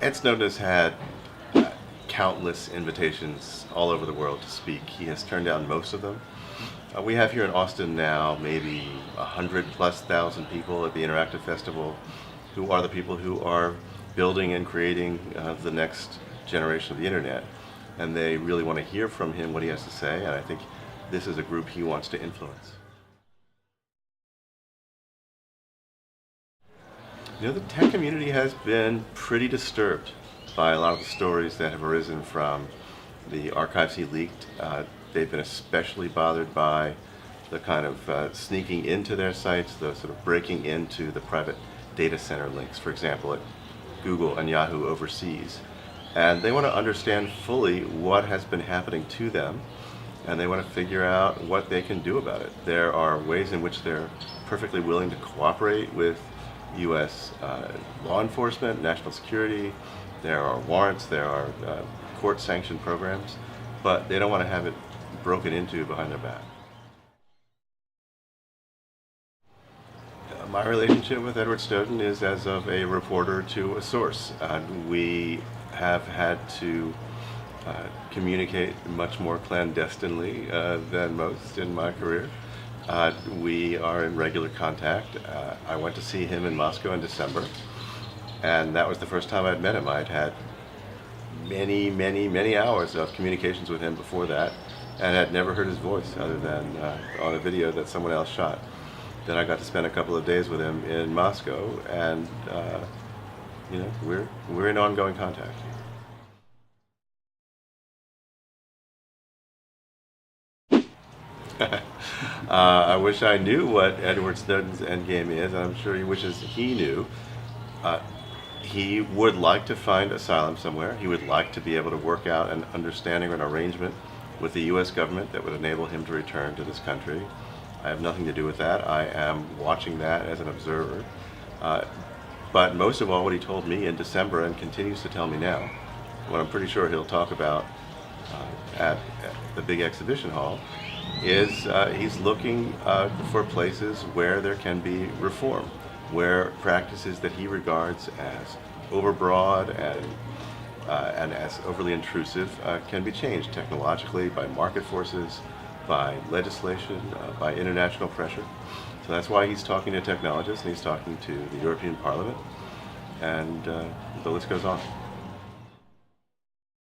Ed Snowden has had countless invitations all over the world to speak. He has turned down most of them. We have here in Austin now maybe 100,000+ people at the Interactive Festival who are the people who are building and creating the next generation of the internet. And they really want to hear from him what he has to say, and I think this is a group he wants to influence. You know, the tech community has been pretty disturbed by a lot of the stories that have arisen from the archives he leaked. They've been especially bothered by the kind of sneaking into their sites, the sort of breaking into the private data center links, for example, at Google and Yahoo overseas. And they want to understand fully what has been happening to them, and they want to figure out what they can do about it. There are ways in which they're perfectly willing to cooperate with U.S. Law enforcement, national security. There are warrants, there are court-sanctioned programs, but they don't want to have it broken into behind their back. My relationship with Edward Snowden is as of a reporter to a source. We have had to communicate much more clandestinely than most in my career. We are in regular contact. I went to see him in Moscow in December, and that was the first time I'd met him. I'd had many hours of communications with him before that, and had never heard his voice other than on a video that someone else shot. Then I got to spend a couple of days with him in Moscow, and you know, we're in ongoing contact. I wish I knew what Edward Snowden's endgame is, and I'm sure he wishes he knew. He would like to find asylum somewhere. He would like to be able to work out an understanding or an arrangement with the U.S. government that would enable him to return to this country. I have nothing to do with that. I am watching that as an observer. But most of all, what he told me in December and continues to tell me now, what I'm pretty sure he'll talk about at the big exhibition hall, is he's looking for places where there can be reform, where practices that he regards as overbroad and as overly intrusive can be changed technologically by market forces, by legislation, by international pressure. So that's why he's talking to technologists, and he's talking to the European Parliament, and the list goes on.